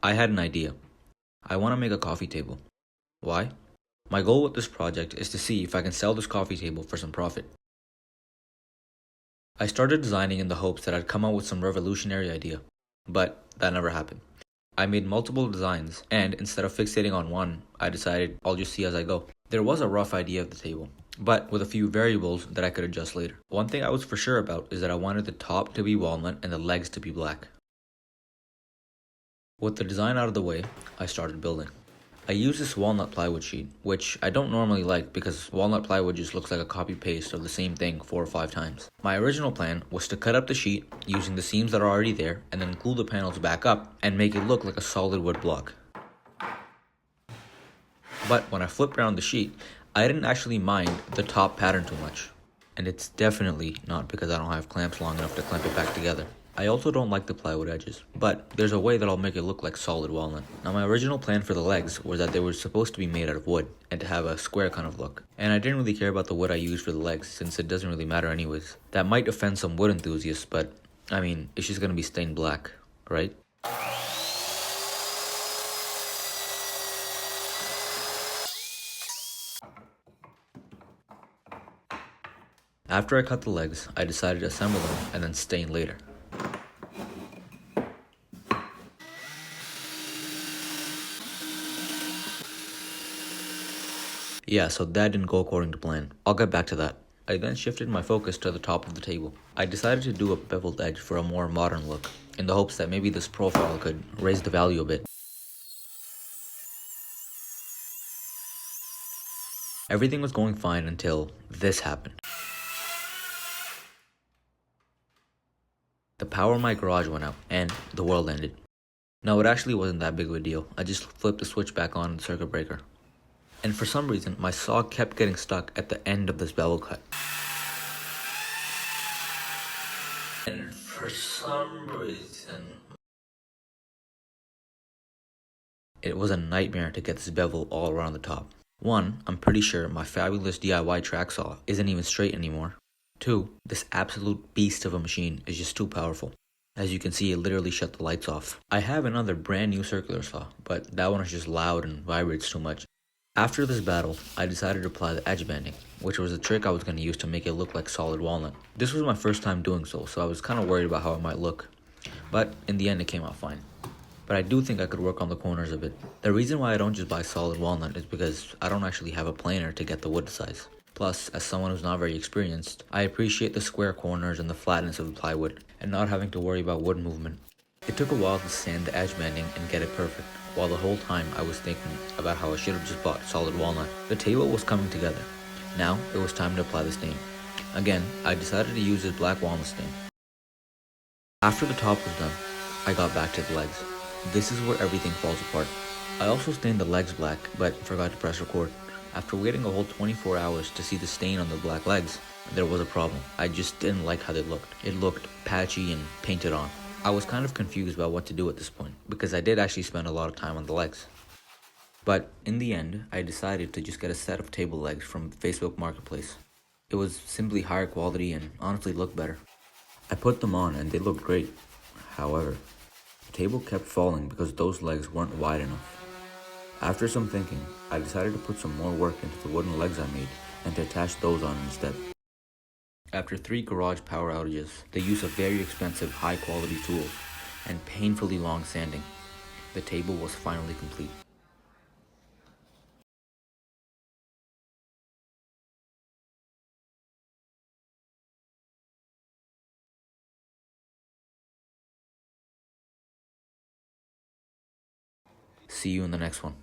I had an idea. I want to make a coffee table. Why? My goal with this project is to see if I can sell this coffee table for some profit. I started designing in the hopes that I'd come up with some revolutionary idea, but that never happened. I made multiple designs, and instead of fixating on one, I decided I'll just see as I go. There was a rough idea of the table, but with a few variables that I could adjust later. One thing I was for sure about is that I wanted the top to be walnut and the legs to be black. With the design out of the way, I started building. I used this walnut plywood sheet, which I don't normally like because walnut plywood just looks like a copy-paste of the same thing 4 or 5 times. My original plan was to cut up the sheet using the seams that are already there and then glue the panels back up and make it look like a solid wood block. But when I flipped around the sheet, I didn't actually mind the top pattern too much. And it's definitely not because I don't have clamps long enough to clamp it back together. I also don't like the plywood edges, but there's a way that I'll make it look like solid walnut. Now my original plan for the legs was that they were supposed to be made out of wood and to have a square kind of look. And I didn't really care about the wood I used for the legs since it doesn't really matter anyways. That might offend some wood enthusiasts, but I mean, it's just gonna be stained black, right? After I cut the legs, I decided to assemble them and then stain later. Yeah, so that didn't go according to plan. I'll get back to that. I then shifted my focus to the top of the table. I decided to do a beveled edge for a more modern look, in the hopes that maybe this profile could raise the value a bit. Everything was going fine until this happened. The power in my garage went out, and the world ended. No, it actually wasn't that big of a deal. I just flipped the switch back on the circuit breaker. And for some reason, my saw kept getting stuck at the end of this bevel cut. And for some reason, it was a nightmare to get this bevel all around the top. 1, I'm pretty sure my fabulous DIY track saw isn't even straight anymore. 2, this absolute beast of a machine is just too powerful. As you can see, it literally shut the lights off. I have another brand new circular saw, but that one is just loud and vibrates too much. After this battle, I decided to apply the edge banding, which was a trick I was going to use to make it look like solid walnut. This was my first time doing so I was kind of worried about how it might look. But in the end, it came out fine. But I do think I could work on the corners a bit. The reason why I don't just buy solid walnut is because I don't actually have a planer to get the wood size. Plus, as someone who's not very experienced, I appreciate the square corners and the flatness of the plywood, and not having to worry about wood movement. It took a while to sand the edge banding and get it perfect, while the whole time I was thinking about how I should have just bought solid walnut. The table was coming together. Now, it was time to apply the stain. Again, I decided to use this black walnut stain. After the top was done, I got back to the legs. This is where everything falls apart. I also stained the legs black, but forgot to press record. After waiting a whole 24 hours to see the stain on the black legs, there was a problem. I just didn't like how they looked. It looked patchy and painted on. I was kind of confused about what to do at this point, because I did actually spend a lot of time on the legs. But in the end, I decided to just get a set of table legs from Facebook Marketplace. It was simply higher quality and honestly looked better. I put them on and they looked great. However, the table kept falling because those legs weren't wide enough. After some thinking, I decided to put some more work into the wooden legs I made and to attach those on instead. After 3 garage power outages, the use of very expensive high-quality tools, and painfully long sanding, the table was finally complete. See you in the next one.